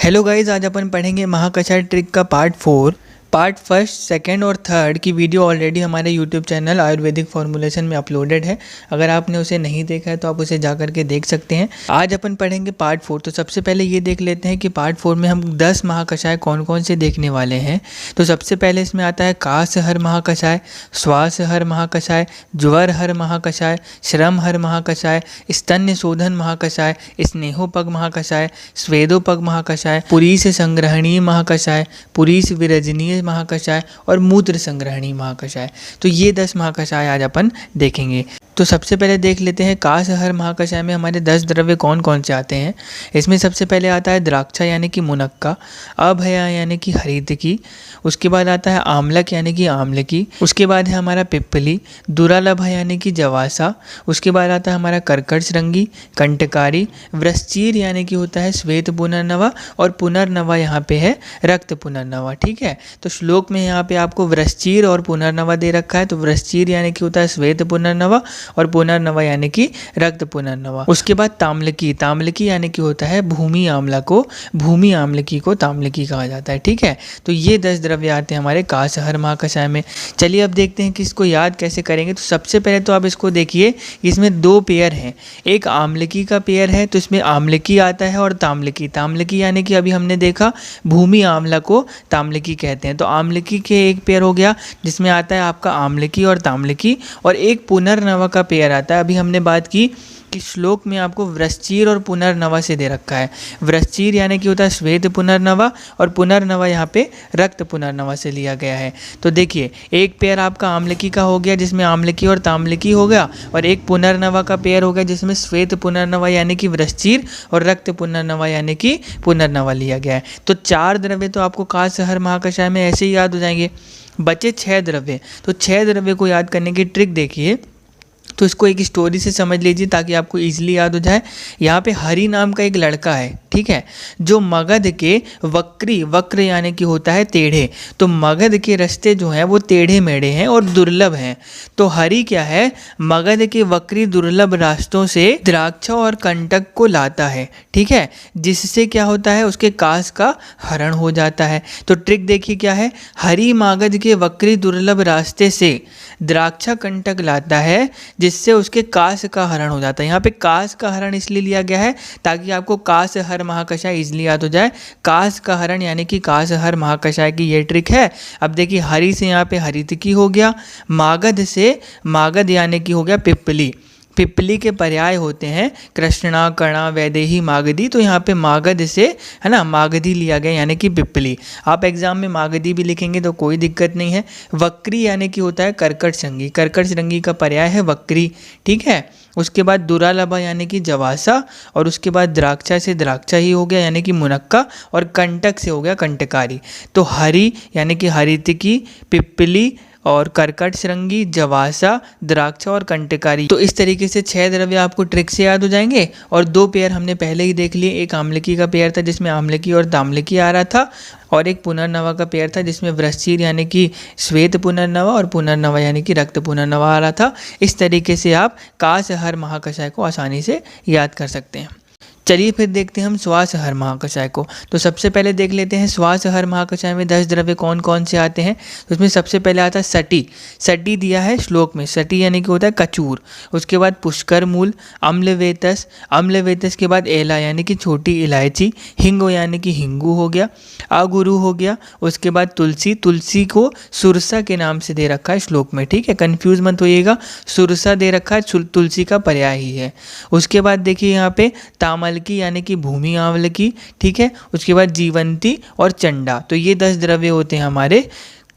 Hello guys, आज अपन पढ़ेंगे महाकषाय trick का पार्ट 4। पार्ट फर्स्ट, सेकंड और थर्ड की वीडियो ऑलरेडी हमारे यूट्यूब चैनल आयुर्वेदिक फॉर्मुलेशन में अपलोडेड है। अगर आपने उसे नहीं देखा है तो आप उसे जा करके देख सकते हैं। आज अपन पढ़ेंगे पार्ट 4। तो सबसे पहले ये देख लेते हैं कि पार्ट 4 में हम 10 महाकषाय कौन कौन से देखने वाले हैं। तो सबसे पहले इसमें आता है कासहर महाकषाय, श्वासहर महाकषाय, ज्वरहर महाकषाय, श्रमहर महाकषाय, स्तन्य शोधन महाकषाय, स्नेहोपग महाकषाय, स्वेदोपग महाकषाय, पुरीस संग्रहणीय महाकषाय, पुरीस विरजनीय महाकषाय और मूत्र संग्रहणीय महाकषाय। तो ये 10 महाकषाय आज अपन देखेंगे। तो सबसे पहले देख लेते हैं कासहर महाकषाय में हमारे 10 द्रव्य कौन कौन से आते हैं। इसमें सबसे पहले आता है द्राक्षा यानी कि मुनक्का, अभया यानी कि हरितकी, उसके बाद आता है आमलक यानी कि आमलकी, उसके बाद है हमारा पिप्पली, दुरालभ यानी कि जवासा, उसके बाद आता है हमारा कर्कटशृंगी, कंटकारी, वृश्चिर यानी कि होता है श्वेत पुनर्नवा और पुनर्नवा यहाँ पे है रक्त पुनर्नवा। ठीक है, तो श्लोक में यहाँ पे आपको वृश्चिर और पुनर्नवा दे रखा है। तो वृश्चिर यानी कि होता है श्वेत पुनर्नवा और पुनर्नवा यानी कि रक्त पुनर्नवा। उसके बाद ताम्लकी, ताम्लकी यानी कि होता है भूमि आम्ला को, भूमि आम्लकी को ताम्लकी कहा जाता है। ठीक है, तो ये 10 द्रव्य आते हैं हमारे कासहर महाकषाय में। चलिए अब देखते हैं कि इसको याद कैसे करेंगे। तो सबसे पहले तो आप इसको देखिए, इसमें 2 पेयर हैं। एक आम्लकी का पेयर है, तो इसमें आम्लकी आता है और ताम्लकी। ताम्लकी यानी कि अभी हमने देखा भूमि आम्ला को ताम्लकी कहते हैं। तो आम्लकी के एक पेयर हो गया जिसमें आता है आपका आम्लकी और ताम्लकी, और एक पुनर्नवा का पेयर आता है। अभी हमने बात की कि श्लोक में आपको वृश्चिर और पुनर्नवा से दे रखा है। वृश्चिर यानी कि होता है श्वेत पुनर्नवा और पुनर्नवा यहाँ पे रक्त पुनर्नवा से लिया गया है। तो देखिए, एक पेयर आपका आम्लकी का हो गया जिसमें आम्लकी और ताम्लकी हो गया, और एक पुनर्नवा का पेयर हो गया जिसमें श्वेत पुनर्नवा यानी कि वृश्चिर और रक्त पुनर्नवा यानी कि पुनर्नवा लिया गया है। तो 4 द्रव्य तो आपको कासहर महाकषाय में ऐसे ही याद हो जाएंगे। बचे 6 द्रव्य। तो 6 द्रव्य को याद करने की ट्रिक देखिए। तो इसको एक स्टोरी से समझ लीजिए ताकि आपको इजीली याद हो जाए। यहाँ पे हरि नाम का एक लड़का है, ठीक है, जो मगध के वक्र यानी कि होता है टेढ़े, तो मगध के रास्ते जो हैं वो टेढ़े मेढ़े हैं और दुर्लभ हैं। तो हरि क्या है, मगध के वक्री दुर्लभ रास्तों से द्राक्षा और कंटक को लाता है। ठीक है, जिससे क्या होता है, उसके कास का हरण हो जाता है। तो ट्रिक देखिए क्या है, हरि मगध के वक्री दुर्लभ रास्ते से द्राक्षा कंटक लाता है जिससे उसके कास का हरण हो जाता है। यहाँ पे कास का हरण इसलिए लिया गया है ताकि आपको कासहर महाकषाय इजली याद हो जाए। कास का हरण यानी कि कासहर महाकषाय की ये ट्रिक है। अब देखिए, हरि से यहाँ पे हरितकी हो गया, मागध से मागध यानी कि हो गया पिप्पली। पिप्पली के पर्याय होते हैं कृष्णा, कणा, वैदेही, मागधी। तो यहाँ पे मागध से है ना मागधी लिया गया यानी कि पिप्पली। आप एग्जाम में मागधी भी लिखेंगे तो कोई दिक्कत नहीं है। वक्री यानी कि होता है कर्कटशृंगी, कर्कटशृंगी का पर्याय है वक्री। ठीक है, उसके बाद दुरालभा यानी कि जवासा, और उसके बाद द्राक्षा से द्राक्षा ही हो गया यानी कि मुनक्का, और कंटक से हो गया कंटकारी। तो हरि यानी कि हरितकी, पिप्पली और कर्कटशृंगी, जवासा, द्राक्षा और कंटकारी। तो इस तरीके से 6 द्रव्य आपको ट्रिक से याद हो जाएंगे। और 2 पेयर हमने पहले ही देख लिए। एक आम्लकी का पेयर था जिसमें आम्लकी और ताम्लकी आ रहा था, और एक पुनर्नवा का पेयर था जिसमें वृश्चिर यानी कि श्वेत पुनर्नवा और पुनर्नवा यानी कि रक्त पुनर्नवा आ रहा था। इस तरीके से आप कासहर महाकषाय को आसानी से याद कर सकते हैं। चलिए फिर देखते हैं हम श्वासहर महाकषाय को। तो सबसे पहले देख लेते हैं श्वासहर महाकषाय में 10 द्रव्य कौन कौन से आते हैं। तो उसमें सबसे पहले आता है सटी। सटी दिया है श्लोक में, सटी यानी कि होता है कचूर। उसके बाद पुष्कर मूल, अम्लवेतस, अम्लवेतस के बाद एला यानी कि छोटी इलायची, हिंगो यानी कि हिंगू हो गया, अगुरु हो गया। उसके बाद तुलसी, तुलसी को सुरसा के नाम से दे रखा है श्लोक में। ठीक है, कन्फ्यूज मत होइएगा, सुरसा दे रखा है, तुलसी का पर्याय ही है। उसके बाद देखिए यहाँ पे तामल की यानी कि भूमि आंवलकी। ठीक है, उसके बाद जीवंती और चंडा। तो ये 10 द्रव्य होते हैं हमारे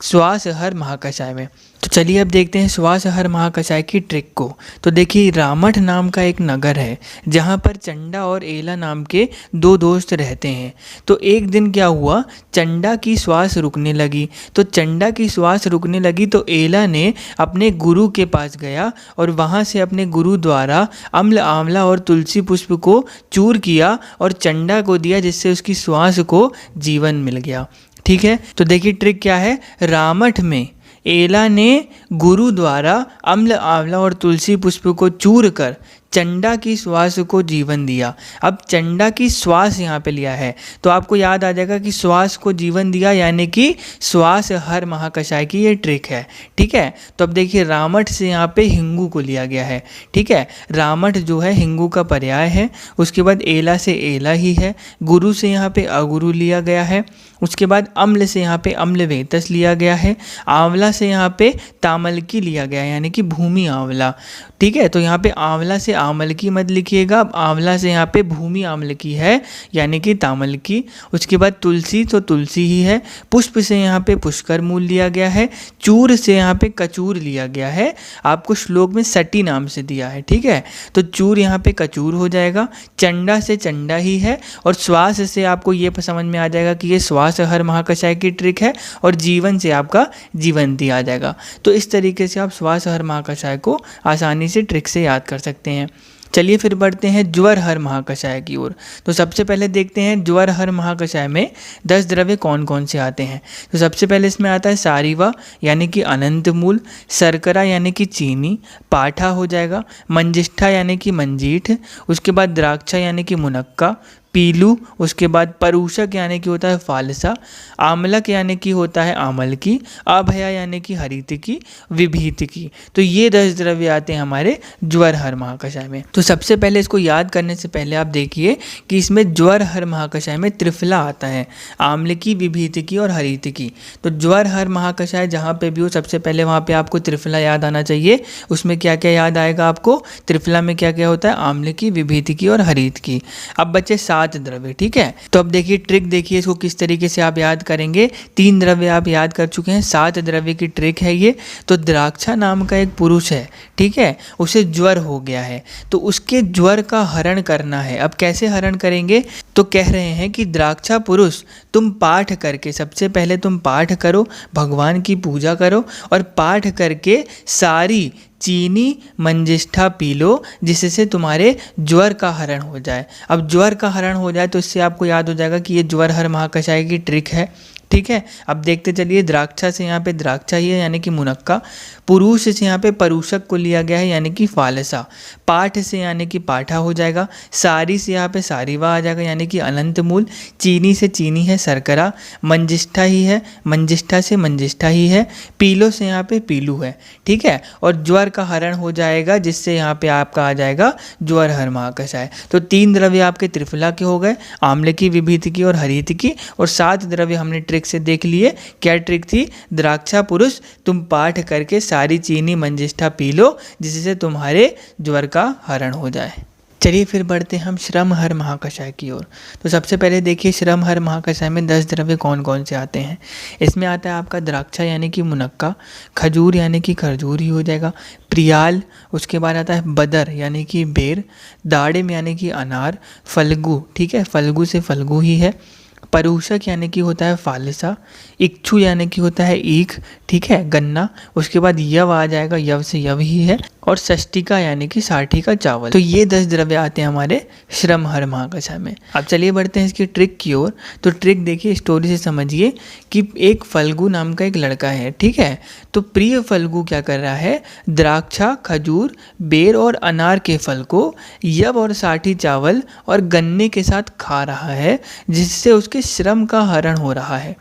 श्वासहर महाकषाय में। तो चलिए अब देखते हैं श्वासहर महाकषाय की ट्रिक को। तो देखिए, रामठ नाम का एक नगर है जहाँ पर चंडा और एला नाम के 2 दोस्त रहते हैं। तो एक दिन क्या हुआ, चंडा की श्वास रुकने लगी। तो चंडा की श्वास रुकने लगी तो एला ने अपने गुरु के पास गया और वहाँ से अपने गुरु द्वारा अम्ल, आंवला और तुलसी पुष्प को चूर किया और चंडा को दिया, जिससे उसकी श्वास को जीवन मिल गया। ठीक है, तो देखिए ट्रिक क्या है, रामठ में एला ने गुरु द्वारा अम्ल, आंवला और तुलसी पुष्प को चूर कर चंडा की श्वास को जीवन दिया। अब चंडा की श्वास यहाँ पे लिया है तो आपको याद आ जाएगा कि श्वास को जीवन दिया यानी कि श्वास हर महाकषाय की ये ट्रिक है। ठीक है, तो अब देखिए रामठ से यहाँ पे हिंगू को लिया गया है। ठीक है, रामठ जो है हिंगू का पर्याय है। उसके बाद एला से एला ही है। गुरु से यहाँ पे अगुरु लिया गया है। उसके बाद अम्ल से यहाँ पे अम्ल वेतस लिया गया है। आंवला से यहाँ पे तामलकी लिया गया है यानी कि भूमि आंवला। ठीक है, तो यहाँ पे आंवला से आमलकी मत लिखिएगा, आंवला से यहाँ पे भूमि आमलकी है यानी कि तामलकी। उसके बाद तुलसी तो तुलसी ही है। पुष्प से यहाँ पे पुष्कर मूल लिया गया है। चूर से यहाँ पे कचूर लिया गया है, आपको श्लोक में सटी नाम से दिया है। ठीक है, तो चूर यहाँ पे कचूर हो जाएगा। चंडा से चंडा ही है और श्वास से आपको ये समझ में आ जाएगा कि ये श्वास हर महाकषाय की ट्रिक है और जीवन से आपका जीवन दिया जाएगा। तो इस तरीके से आप श्वास हर महाकषाय को आसानी से ट्रिक से याद कर सकते हैं। चलिए फिर बढ़ते हैं ज्वर हर महाकषाय की ओर। तो सबसे पहले देखते हैं ज्वर हर महाकषाय में 10 द्रव्य कौन कौन से आते हैं। तो सबसे पहले इसमें आता है सारिवा यानी कि अनंत मूल, शर्करा यानी कि चीनी, पाठा हो जाएगा, मंजिष्ठा यानी कि मंजीठ, उसके बाद द्राक्षा यानी कि मुनक्का, पीलू, उसके बाद परूषक यानी कि होता है फालसा, आमलक यानी कि होता है आमल की, अभया यानी कि हरित की, विभीत की। तो ये 10 द्रव्य आते हैं हमारे ज्वर हर महाकषाय में। तो सबसे पहले इसको याद करने से पहले आप देखिए कि इसमें ज्वर हर महाकषाय में त्रिफला आता है, आम्ल की, विभीत की और हरित की। तो ज्वर हर महाकषाय जहाँ पे भी हो सबसे पहले वहाँ पे आपको त्रिफला याद आना चाहिए। उसमें क्या क्या याद आएगा आपको, त्रिफला में क्या क्या होता है, आम्ल की, विभीत की और हरित की। अब बच्चे 7 द्रव्य। ठीक है, तो अब देखिए ट्रिक देखिए इसको किस तरीके से आप याद करेंगे। 3 द्रव्य आप याद कर चुके हैं, 7 द्रव्य की ट्रिक है ये। तो द्राक्षा नाम का एक पुरुष है, ठीक है, उसे ज्वर हो गया है तो उसके ज्वर का हरण करना है। अब कैसे हरण करेंगे, तो कह रहे हैं कि द्राक्षा पुरुष तुम पाठ करके, सबसे पहले तुम पाठ करो, भगवान की पूजा करो और पाठ करके सारी चीनी मंजिष्ठा पी लो जिससे तुम्हारे ज्वर का हरण हो जाए। अब ज्वर का हरण हो जाए तो इससे आपको याद हो जाएगा कि ये ज्वर हर महाकषाय की ट्रिक है। ठीक है, अब देखते चलिए द्राक्षा से यहाँ पे द्राक्षा ही है यानी कि मुनक्का, पुरुष से यहाँ पे परूषक को लिया गया है यानी कि फालसा, पाठ से यानी कि पाठा हो जाएगा, सारी से यहाँ पे सारीवा आ जाएगा यानी कि अनंत मूल, चीनी से चीनी है शर्करा, मंजिष्ठा ही है, मंजिष्ठा से मंजिष्ठा ही है, पीलो से यहाँ पे पीलू है। ठीक है, और ज्वर का हरण हो जाएगा जिससे यहाँ पे आपका आ जाएगा ज्वर हर महाकषाय। तो 3 द्रव्य आपके त्रिफला के हो गए, आम्ल की, विभीत की और हरित की, और 7 द्रव्य हमने ट्रिक से देख लिए। क्या ट्रिक थी, द्राक्षा पुरुष तुम पाठ करके सारी चीनी मंजिष्ठा पी लो जिससे तुम्हारे ज्वर का हरण हो जाए। चलिए फिर बढ़ते हैं हम श्रम हर महाकषाय की ओर। तो सबसे पहले देखिए श्रम हर महाकषाय में 10 द्रव्य कौन कौन से आते हैं। इसमें आता है आपका द्राक्षा यानी कि मुनक्का, खजूर यानी कि खरजूर ही हो जाएगा, प्रियाल, उसके बाद आता है बदर यानी कि बेर, दाड़िम यानी कि अनार, फल्गु, ठीक है, फल्गु से फल्गु ही है, परूषक यानी कि होता है फालसा, इक्षु यानी कि होता है ईख, ठीक है, गन्ना, उसके बाद यव आ जाएगा, यव से यव ही है, और षष्टिका यानी कि 60 का चावल। तो ये 10 द्रव्य आते हैं हमारे श्रम हर महाकषाय में। अब चलिए बढ़ते हैं इसकी ट्रिक की ओर। तो ट्रिक देखिए, स्टोरी से समझिए कि एक फल्गु नाम का एक लड़का है, ठीक है, तो प्रिय फल्गु क्या कर रहा है, द्राक्षा, खजूर, बेर और अनार के फल को यव और 60 चावल और गन्ने के साथ खा रहा है जिससे उसके श्रम का हरण हो रहा है।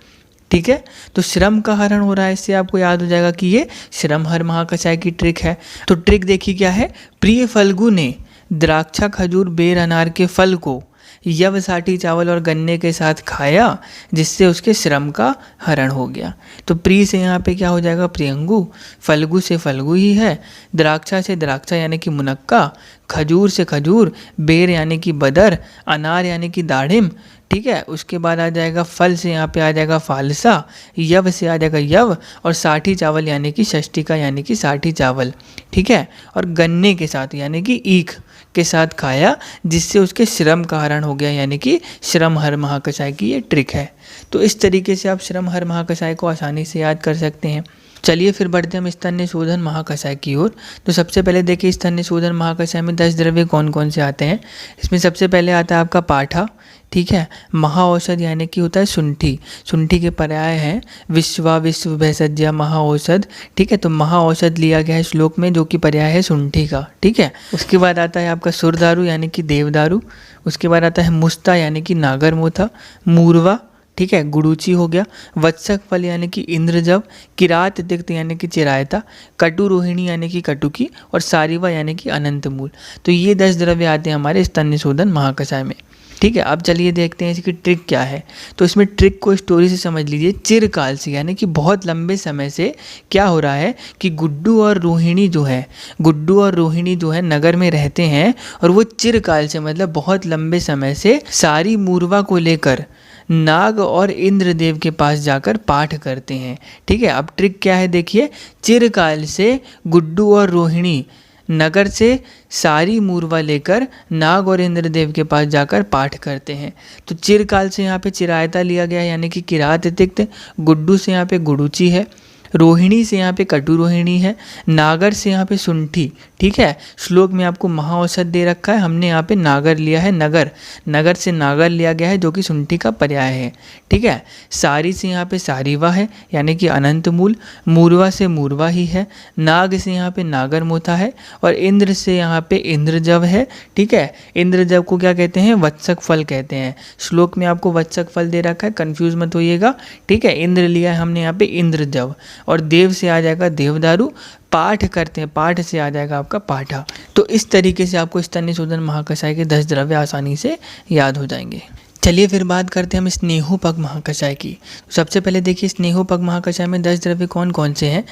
ठीक है, तो श्रम का हरण हो रहा है, इससे आपको याद हो जाएगा कि ये श्रम हर महाकषाय की ट्रिक है। तो ट्रिक देखिए क्या है, प्रिय फल्गु ने द्राक्षा, खजूर, बेर, अनार के फल को यव, 60 चावल और गन्ने के साथ खाया जिससे उसके श्रम का हरण हो गया। तो प्रिय से यहाँ पे क्या हो जाएगा, प्रियंगु, फल्गु से फल्गु ही है, द्राक्षा से द्राक्षा यानी कि मुनक्का, खजूर से खजूर, बेर यानी कि बदर, अनार यानी कि दाड़िम, ठीक है, उसके बाद आ जाएगा फल से यहाँ पे आ जाएगा फालसा, यव से आ जाएगा यव, और 60 चावल यानी कि षष्टिका यानी कि 60 चावल, ठीक है, और गन्ने के साथ यानी कि ईख के साथ खाया जिससे उसके श्रम का हरण हो गया, यानी कि श्रम हर महाकषाय की ये ट्रिक है। तो इस तरीके से आप श्रम हर महाकषाय को आसानी से याद कर सकते हैं। चलिए फिर बढ़ते हैं हम स्तन्य शोधन महाकषाय की ओर। तो सबसे पहले देखिए स्तन्य शोधन महाकषाय में 10 द्रव्य कौन कौन से आते हैं। इसमें सबसे पहले आता है आपका पाठा, ठीक है। महाऔषध यानी कि होता है शुंठी, शुंठी के पर्याय हैं विश्वा, विश्व, भैषज्या, महाऔषध। ठीक है, तो महाऔषध लिया गया है श्लोक में जो कि पर्याय है शुंठी का। ठीक है, उसके बाद आता है आपका सुरदारू यानी कि देवदारू। उसके बाद आता है मुस्ता यानी कि नागरमोथा, मूरवा, ठीक है, गुड़ूची हो गया, वत्सक फल यानी कि इंद्रजव, किरात तिक्त यानी कि चिरायता, कटु रोहिणी यानी कि कटुकी और सारिवा यानी कि अनंतमूल। तो ये 10 द्रव्य आते हैं हमारे स्तन निशोधन महाकषाय में। ठीक है, अब चलिए देखते हैं इसकी ट्रिक क्या है। तो इसमें ट्रिक को स्टोरी से समझ लीजिए। चिरकाल से यानी कि बहुत लंबे समय से क्या हो रहा है कि गुड्डू और रोहिणी जो है नगर में रहते हैं और वो चिरकाल से मतलब बहुत लंबे समय से सारी मूरवा को लेकर नाग और इंद्रदेव के पास जाकर पाठ करते हैं। ठीक है, अब ट्रिक क्या है देखिए। चिरकाल से गुड्डू और रोहिणी नगर से सारी मूरवा लेकर नाग और इंद्रदेव के पास जाकर पाठ करते हैं। तो चिरकाल से यहाँ पे चिरायता लिया गया है यानी कि किरात तिक्त, गुड्डू से यहाँ पे गुडुची है, रोहिणी से यहाँ पे कटु रोहिणी है, नागर से यहाँ पे शुंठी। ठीक है, श्लोक में आपको महाऔषध दे रखा है, हमने यहाँ पे नागर लिया है, नगर से नागर लिया गया है जो कि शुंठी का पर्याय है। ठीक है, सारी से यहाँ पे सारीवा है यानी कि अनंत मूल, मूरवा से मूरवा ही है, नाग से यहाँ पे नागर मोथा है और इंद्र से यहाँ पे इंद्रजव है। ठीक है, इंद्रजव को क्या कहते हैं, वत्सक फल कहते हैं। श्लोक में आपको वत्सक फल दे रखा है, कंफ्यूज मत होइएगा। ठीक है, इंद्र लिया है हमने यहाँ पे इंद्रजव और देव से आ जाएगा देवदारू, पाठ करते हैं, पाठ से आ जाएगा आपका पाठा। तो इस तरीके से आपको स्तन निशोधन महाकषाय के 10 द्रव्य आसानी से याद हो जाएंगे। चलिए फिर बात करते हैं हम स्नेहोपक महाकषाय की। सबसे पहले देखिए स्नेहोपक महाकषाय में 10 द्रव्य कौन कौन से हैं।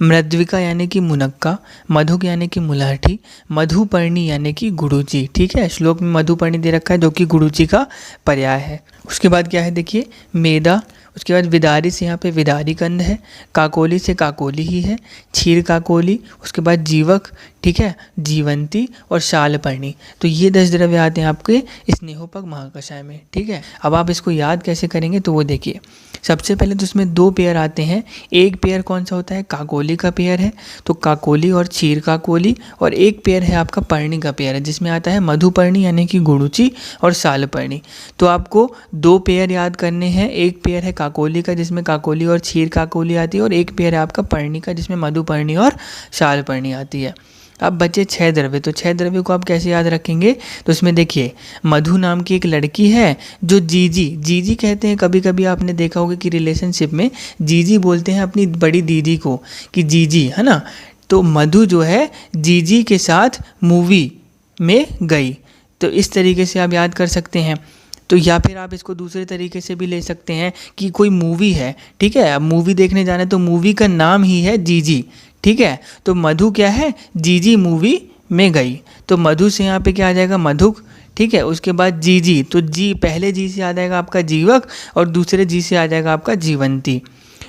मृद्विका यानी कि मुनक्का, मधुक यानी कि मुलहठी, मधुपर्णी यानी कि गुडुची। ठीक है, श्लोक में मधुपर्णी दे रखा है जो कि गुडुची का पर्याय है। उसके बाद क्या है देखिए, मेदा। उसके बाद विदारी से यहाँ पे विदारी कंद है, काकोली से काकोली ही है, क्षीर काकोली। उसके बाद जीवक, ठीक है, जीवंती और शालपर्णी। तो ये 10 द्रव्य आते हैं आपके स्नेहोपक महाकषाय में। ठीक है, अब आप इसको याद कैसे करेंगे तो वो देखिए। सबसे पहले तो इसमें 2 पेयर आते हैं। एक पेयर कौन सा होता है, काकोली का पेयर है, तो काकोली और क्षीर काकोली। और एक पेयर है आपका पर्णी का पेयर है जिसमें आता है मधुपर्णी यानी कि गुडुची और शालपर्णी। तो आपको 2 पेयर याद करने हैं। एक पेयर है काकोली का जिसमें काकोली और क्षीर काकोली आती है और एक पेयर है आपका पर्णी का जिसमें मधुपर्णी और शालपर्णी आती है। अब बचे 6 द्रव्य। तो 6 द्रव्य को आप कैसे याद रखेंगे, तो इसमें देखिए मधु नाम की एक लड़की है जो जीजी कहते हैं। कभी कभी आपने देखा होगा कि रिलेशनशिप में जीजी बोलते हैं अपनी बड़ी दीदी को कि जीजी, है ना। तो मधु जो है जीजी के साथ मूवी में गई। तो इस तरीके से आप याद कर सकते हैं। तो या फिर आप इसको दूसरे तरीके से भी ले सकते हैं कि कोई मूवी है, ठीक है, अब मूवी देखने जाना है तो मूवी का नाम ही है जीजी। ठीक है, तो मधु क्या है, जीजी मूवी में गई। तो मधु से यहाँ पे क्या आ जाएगा, मधुक। ठीक है, उसके बाद जीजी, तो जी पहले जी से आ जाएगा आपका जीवक और दूसरे जी से आ जाएगा आपका जीवंती।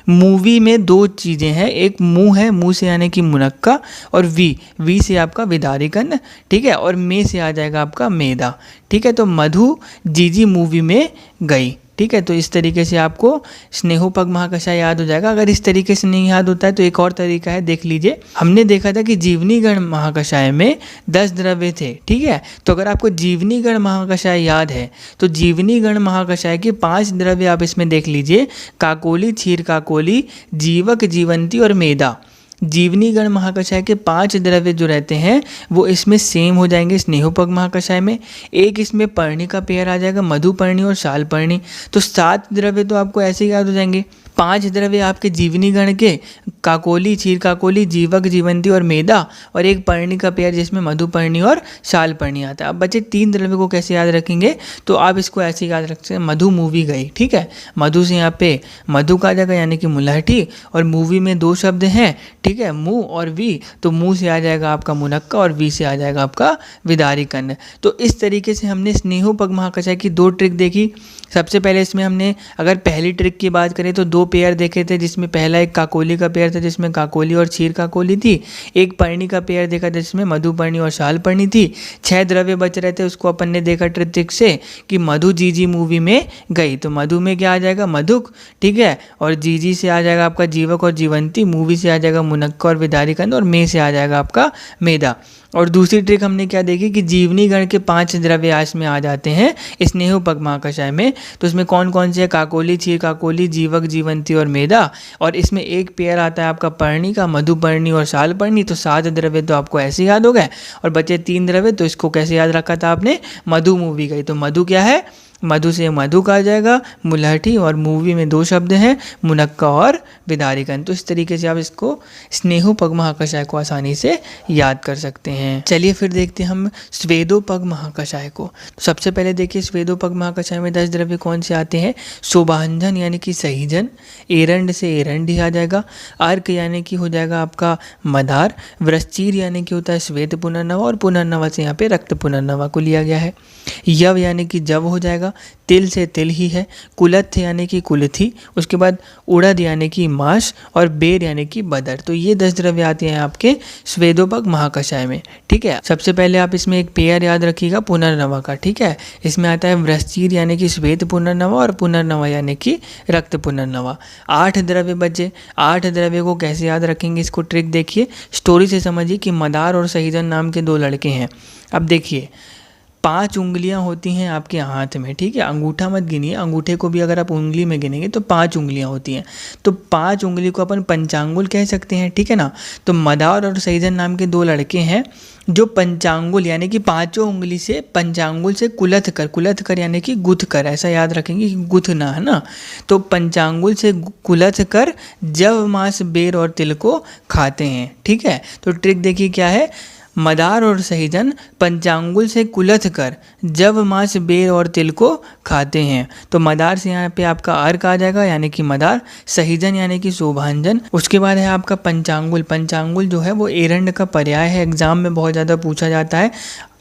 मूवी में 2 चीज़ें हैं, एक मुंह है, मुंह से आने की मुनक्का, और वी से आपका विदारिकन। ठीक है, और में से आ जाएगा आपका मेदा। ठीक है, तो मधु जीजी मूवी में गई। ठीक है, तो इस तरीके से आपको स्नेहोपक महाकषाय याद हो जाएगा। अगर इस तरीके से नहीं याद होता है तो एक और तरीका है, देख लीजिए। हमने देखा था कि जीवनीगण महाकषाय में 10 द्रव्य थे। ठीक है, तो अगर आपको जीवनीगण महाकषाय याद है तो जीवनीगण महाकषाय के 5 द्रव्य आप इसमें देख लीजिए, काकोली, क्षीर काकोली, जीवक, जीवंती और मेदा। जीवनीगण महाकषाय के 5 द्रव्य जो रहते हैं वो इसमें सेम हो जाएंगे स्नेहोपक महाकषाय में। एक इसमें पर्णी का पेयर आ जाएगा, मधुपर्णी और शालपर्णी। तो 7 द्रव्य तो आपको ऐसे ही याद हो जाएंगे। 5 द्रव्य आपके जीवनीगण के काकोली, क्षीर काकोली, जीवक, जीवंती और मेदा, और एक पर्णी का पेयर जिसमें मधुपर्णी और शालपर्णी आता है। अब बचे 3 द्रव्य को कैसे याद रखेंगे, तो आप इसको ऐसे याद रख सकते हैं, मधु मूवी गई। ठीक है, मधु से यहाँ पे मधु आ जाएगा यानी कि मुलहठी, और मूवी में 2 शब्द हैं, ठीक है, मुंह और वी। तो मुंह से आ जाएगा आपका मुनक्का और वी से आ जाएगा आपका विदारिकन। तो इस तरीके से हमने स्नेहोपक महाकषाय की 2 ट्रिक देखी। सबसे पहले इसमें हमने अगर पहली ट्रिक की बात करें तो 2 पेयर देखे थे, जिसमें पहला एक काकोली का पेयर था जिसमें काकोली और क्षीर काकोली थी, एक पर्णी का पेयर देखा जिसमें मधुपर्णी और शालपर्णी थी। 6 द्रव्य बच रहे थे, उसको अपन ने देखा ट्रिक से कि मधु जीजी मूवी में गई। तो मधु में क्या आ जाएगा, मधुक। ठीक है, और जीजी से आ जाएगा आपका जीवक और जीवंती, मूवी से आ जाएगा मुनक्का और विदारिकन, और में से आ जाएगा आपका मेदा। और दूसरी ट्रिक हमने क्या देखी कि जीवनी गण के 5 द्रव्य इसमें आ जाते हैं स्नेहोपक महाकषाय में। तो इसमें कौन कौन से है, काकोली, क्षीर काकोली, जीवक, जीवंती और मेधा। और इसमें एक पेयर आता है आपका पर्णी का, मधुपर्णी और शालपर्णी। तो 7 द्रव्य तो आपको ऐसे याद हो गए और बचे 3 द्रव्य। तो इसको कैसे याद रखा था आपने, मधु मूवी गई। तो मधु क्या है, मधु से मधु का आ जाएगा, मुलहठी, और मूवी में 2 शब्द हैं, मुनक्का और विदारिकन। तो इस तरीके से आप इसको स्नेहोपग महाकषाय को आसानी से याद कर सकते हैं। चलिए फिर देखते हैं हम स्वेदोपग महाकषाय को। तो सबसे पहले देखिए स्वेदोपग महाकषाय में 10 द्रव्य कौन से आते हैं, शोभांजन यानी कि सहीजन, एरंड से एरंडी आ जाएगा, अर्क यानी कि हो जाएगा आपका मदार, वृश्चिर यानी कि होता है श्वेत पुनर्नवा, और पुनर्नवा से यहाँ पे रक्त पुनर्नवा को लिया गया है। यव यानी कि जव हो जाएगा, तिल से तिल ही है, कुलथ यानी कि कुलथी, उसके बाद उड़द यानी कि माश, और बेर यानी कि बदर। तो ये 10 द्रव्य आते हैं आपके स्वेदोपग महाकषाय में। ठीक है, सबसे पहले आप इसमें एक पेयर याद रखिएगा पुनर्नवा का। ठीक है, इसमें आता है वृश्चिर यानी कि श्वेत पुनर्नवा, और पुनर्नवा यानी कि रक्त पुनर्नवा। 8 द्रव्य बचे। 8 द्रव्य को कैसे याद रखेंगे, इसको ट्रिक देखिए, स्टोरी से समझिए कि मदार और सहीजन नाम के 2 लड़के हैं। अब देखिए 5 उंगलियां होती हैं आपके हाथ में। ठीक है, अंगूठा मत गिनिए, अंगूठे को भी अगर आप उंगली में गिनेंगे तो 5 उंगलियां होती हैं। तो 5 उंगली को अपन पंचांगुल कह सकते हैं। ठीक है ना। तो मदार और सहीजन नाम के 2 लड़के हैं जो पंचांगुल यानी कि 5 उंगली से पंचांगुल से कुलथ कर यानी कि गुथ कर, ऐसा याद रखेंगे कि गुथना है ना। तो पंचांगुल से कुलथ कर जव, मांस, बेर और तिल को खाते हैं। ठीक है, तो ट्रिक देखिए क्या है, मदार और सहीजन पंचांगुल से कुलथ कर जव, मांस, बेर और तिल को खाते हैं। तो मदार से यहाँ पे आपका अर्क आ जाएगा यानी कि मदार, सहीजन यानी कि शोभांजन। उसके बाद है आपका पंचांगुल। पंचांगुल जो है वो एरंड का पर्याय है, एग्जाम में बहुत ज़्यादा पूछा जाता है,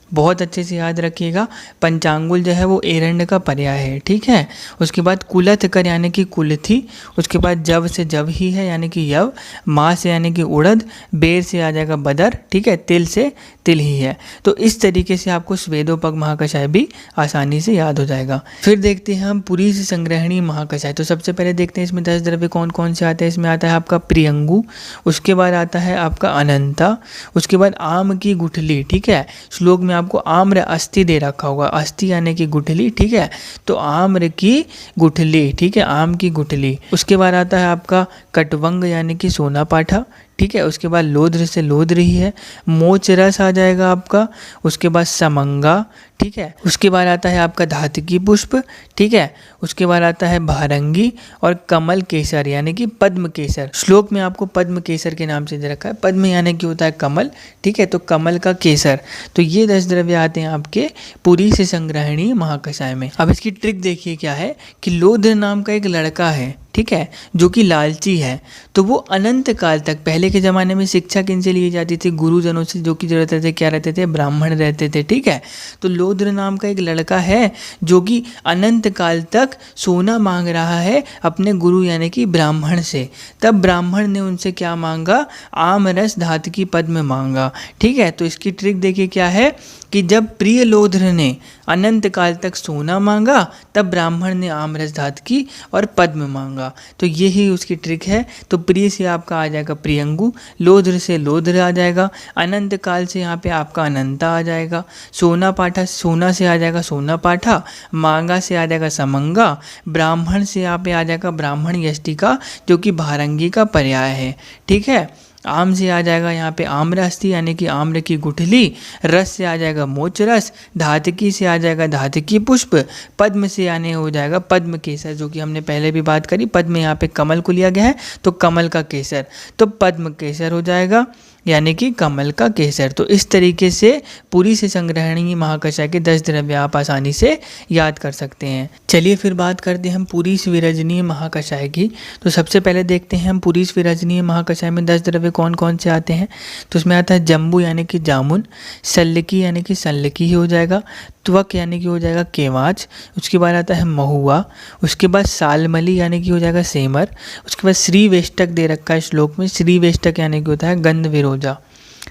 बहुत अच्छे से याद रखिएगा। पंचांगुल जो है वो एरंड का पर्याय है। ठीक है, उसके बाद कुलथ कर यानी कि कुलथी, उसके बाद जव से जव ही है यानी कि यव, माँ से यानी कि उड़द, बेर से आ जाएगा बदर, ठीक है, तिल से तिल ही है। तो इस तरीके से आपको स्वेदोपग महाकषाय भी आसानी से याद हो जाएगा। फिर देखते हैं हम पुरीष संग्रहणी महाकषाय। तो सबसे पहले देखते हैं इसमें 10 द्रव्य कौन कौन से आते हैं। इसमें आता है आपका प्रियंगु, उसके बाद आता है आपका अनंता, उसके बाद आम की गुठली। ठीक है, श्लोक में आपको आम्र अस्थि दे रखा होगा, अस्थि यानी कि गुठली। ठीक है, तो आम्र की गुठली, ठीक है, आम की गुठली। उसके बाद आता है आपका कटवंग यानी कि सोना पाठा। ठीक है, उसके बाद लोद्र से लोद्र ही है, मोच रस आ जाएगा आपका। उसके बाद समंगा। ठीक है, उसके बाद आता है आपका धातकी पुष्प। ठीक है, उसके बाद आता है भारंगी और कमल केसर यानी कि पद्म केसर। श्लोक में आपको पद्म केसर के नाम से दे रखा है, पद्म यानी कि होता है कमल। ठीक है, तो कमल का केसर। तो ये 10 द्रव्य आते हैं आपके पुरीष संग्रहणी महाकषाय में। अब इसकी ट्रिक देखिए क्या है कि लोद्र नाम का एक लड़का है, ठीक है, जो कि लालची है। तो वो अनंत काल तक, पहले के ज़माने में शिक्षा किनसे ली जाती थी, गुरुजनों से, जो कि जो रहते थे, क्या रहते थे, ब्राह्मण रहते थे। ठीक है, तो लोद्र नाम का एक लड़का है जो कि अनंत काल तक सोना मांग रहा है अपने गुरु यानी कि ब्राह्मण से। तब ब्राह्मण ने उनसे क्या मांगा, आम रस धातकी पद्म मांगा। ठीक है, तो इसकी ट्रिक देखिए क्या है कि जब प्रिय लोद्र ने अनंत काल तक सोना मांगा, तब ब्राह्मण ने आमरस धातकी और पद्म मांगा। तो यही उसकी ट्रिक है। तो प्रिय से आपका आ जाएगा प्रियंगु, लोद्र से लोद्र आ जाएगा, अनंत काल से यहाँ पे आपका अनंता आ जाएगा, सोना पाठा, सोना से आ जाएगा सोना पाठा, मांगा से आ जाएगा समंगा, ब्राह्मण से यहाँ पे आ जाएगा ब्राह्मण यष्टिका जो कि भारंगी का पर्याय है। ठीक है, आम से आ जाएगा यहाँ पे आम्रअस्थि यानी कि आम्र की गुठली, रस से आ जाएगा मोच रस, धातकी से आ जाएगा धातकी पुष्प, पद्म से आने हो जाएगा पद्म केसर, जो कि हमने पहले भी बात करी, पद्म यहाँ पे कमल को लिया गया है तो कमल का केसर, तो पद्म केसर हो जाएगा यानी कि कमल का केसर। तो इस तरीके से पुरीष संग्रहणी महाकषाय के 10 द्रव्य आप आसानी से याद कर सकते हैं। चलिए फिर बात करते हैं हम पुरीष विरजनीय महाकषाय की। तो सबसे पहले देखते हैं हम पुरीष विरजनीय महाकषाय में 10 द्रव्य कौन कौन से आते हैं। तो उसमें आता है जम्बू यानी कि जामुन, सल्लकी यानी कि सल्लकी ही हो जाएगा, त्वक यानी कि हो जाएगा केवाच, उसके बाद आता है महुआ, उसके बाद सालमली यानी कि हो जाएगा सेमर, उसके बाद श्री वेष्टक दे रखा है श्लोक में, श्री वेष्टक यानी कि होता है गंध विरोजा।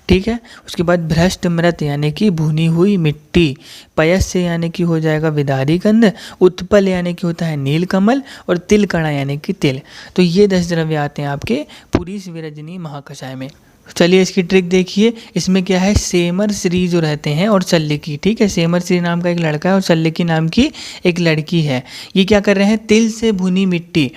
ठीक है, उसके बाद भ्रष्ट मृत यानी कि भुनी हुई मिट्टी, पयस्य यानी कि हो जाएगा विदारी गंध, उत्पल यानी कि होता है नीलकमल, और तिलकणा यानी कि तिल। तो ये 10 द्रव्य आते हैं आपके पुरीष विरजनीय महाकषाय में। चलिए इसकी ट्रिक देखिए। इसमें क्या है, सेमर श्री जो रहते हैं और सल्लिकी, ठीक है, सेमर श्री नाम का एक लड़का है और सल्लिकी नाम की एक लड़की है। ये क्या कर रहे हैं, तिल से भुनी मिट्टी,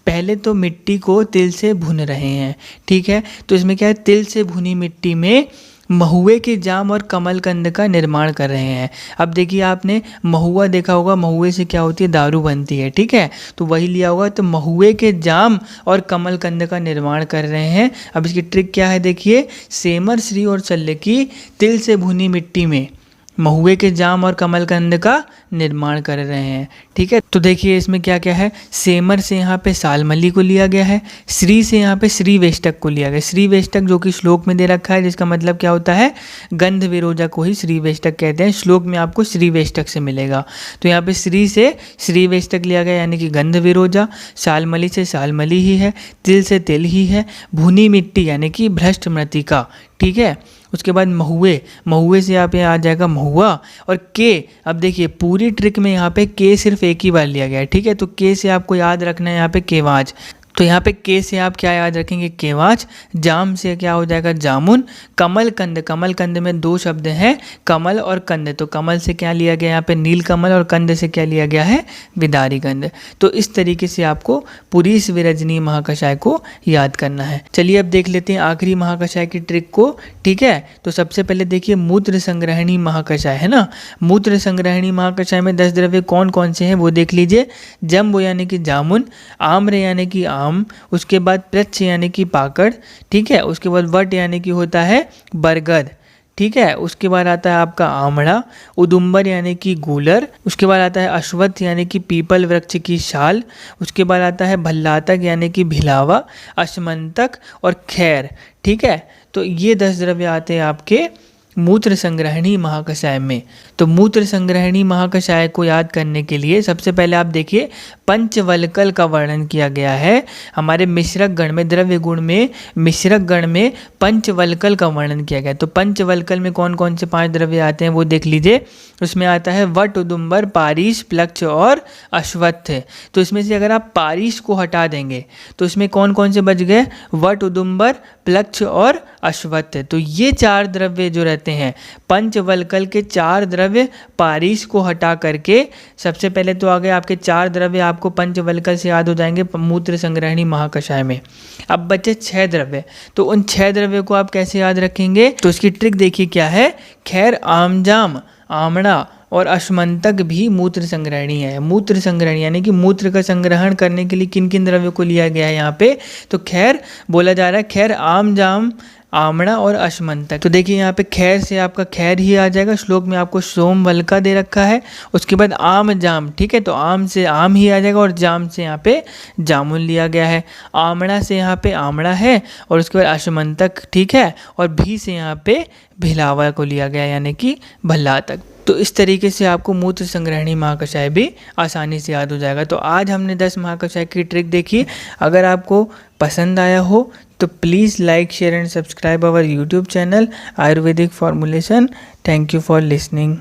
पहले तो मिट्टी को तिल से भुन रहे हैं, ठीक है। तो इसमें क्या है, तिल से भुनी मिट्टी में महुए के जाम और कमलकंद का निर्माण कर रहे हैं। अब देखिए आपने महुआ देखा होगा, महुए से क्या होती है, दारू बनती है, ठीक है। तो वही लिया होगा, तो महुए के जाम और कमलकंद का निर्माण कर रहे हैं। अब इसकी ट्रिक क्या है देखिए, सेमर श्री और सल्लिकी तिल से भुनी मिट्टी में महुए के जाम और कमलकंद का निर्माण कर रहे हैं, ठीक है। तो देखिए इसमें क्या क्या है, सेमर से यहाँ पे सालमली को लिया गया है, श्री से यहाँ पे श्री वेष्टक को लिया गया। श्री वेष्टक जो कि श्लोक में दे रखा है, जिसका मतलब क्या होता है, गंध विरोजा को ही श्री वेष्टक कहते हैं। श्लोक में आपको श्री वेष्टक से मिलेगा। तो यहाँ पे श्री से श्री वेष्टक लिया गया, यानी कि गंध विरोजा। सालमली से सालमली ही है, तिल से तिल ही है, भुनी मिट्टी यानी कि भ्रष्ट मृत्तिका, ठीक है। उसके बाद महुए, महुए से यहाँ पे आ जाएगा महुआ और के। अब देखिए पूरी ट्रिक में यहाँ पे के सिर्फ एक ही बार लिया गया है, ठीक है। तो के से आपको याद रखना है यहाँ पे केवाज। तो यहाँ पे के से आप क्या याद रखेंगे, केवाच। जाम से क्या हो जाएगा, जामुन। कमलकंद, कमलकंद में दो शब्द हैं, कमल और कंद। तो कमल से क्या लिया गया यहाँ पे, नील कमल, और कंद से क्या लिया गया है, विदारी कंद। तो इस तरीके से आपको पूरी इस विरजनी महाकषाय को याद करना है। चलिए अब देख लेते हैं आखिरी महाकषाय की ट्रिक को, ठीक है। तो सबसे पहले देखिए मूत्र संग्रहणी महाकषाय है ना। मूत्र संग्रहणी महाकषाय में 10 द्रव्य कौन कौन से हैं वो देख लीजिए। जम्बो यानी कि जामुन, आम्र यानी कि आम, उसके बाद प्रच्छ यानी कि पाकड़, ठीक है। उसके बाद वट यानी कि होता है बरगद, ठीक है। उसके बाद आता है आपका आमड़ा, उदुम्बर यानी कि गूलर, उसके बाद आता है अश्वत्थ यानी कि पीपल वृक्ष की शाल, उसके बाद आता है भल्लातक यानी कि भिलावा, अश्मंतक और खैर, ठीक है। तो ये 10 द्रव्य आते हैं आपके मूत्र संग्रहणी महाकषाय में। तो मूत्र संग्रहणी महाकषाय को याद करने के लिए सबसे पहले आप देखिए पंचवल्कल का वर्णन किया गया है। हमारे मिश्रक गण में, द्रव्य गुण में, मिश्रक गण में पंचवल्कल का वर्णन किया गया है। तो पंचवल्कल में कौन कौन से 5 द्रव्य आते हैं वो देख लीजिए। उसमें आता है वट, उदुम्बर, पारिश, प्लक्ष और अश्वत्थ। तो इसमें से अगर आप पारिश को हटा देंगे तो इसमें कौन कौन से बच गए, वट, उदुम्बर, प्लक्ष और अश्वत्थ। तो ये 4 द्रव्य जो रहते हैं पंचवल्कल के 4 द्रव्य, पारिश को हटा करके, सबसे पहले तो आ गए आपके 4 द्रव्य, आपको पंचवल्कल से याद हो जाएंगे मूत्र संग्रहणी महाकषाय में। अब बचे 6 द्रव्य। तो उन 6 द्रव्य को आप कैसे याद रखेंगे, तो इसकी ट्रिक देखिए क्या है। खैर, आमजाम, आमड़ा और अश्मंतक भी मूत्र संग्रहणी है। मूत्र संग्रहणी यानी कि मूत्र का संग्रहण करने के लिए किन किन द्रव्यों को लिया गया है यहाँ पे, तो खैर बोला जा रहा है, खैर, आम, जाम, आमड़ा और अश्मंतक। तो देखिए यहाँ पे खैर से आपका खैर ही आ जाएगा। श्लोक में आपको सोमवल्का दे रखा है। उसके बाद आम, जाम, ठीक है। तो आम से आम ही आ जाएगा और जाम से यहाँ पे जामुन लिया गया है। आमड़ा से यहाँ पे आमड़ा है और उसके बाद अश्मंतक, ठीक है। और भी से यहाँ पे भिलावा को लिया गया यानी कि भल्लातक। तो इस तरीके से आपको मूत्र संग्रहणी महाकषाय भी आसानी से याद हो जाएगा। तो आज हमने 10 महाकषाय की ट्रिक देखी। अगर आपको पसंद आया हो तो please like, share and subscribe our YouTube channel Ayurvedic formulation. Thank you for listening.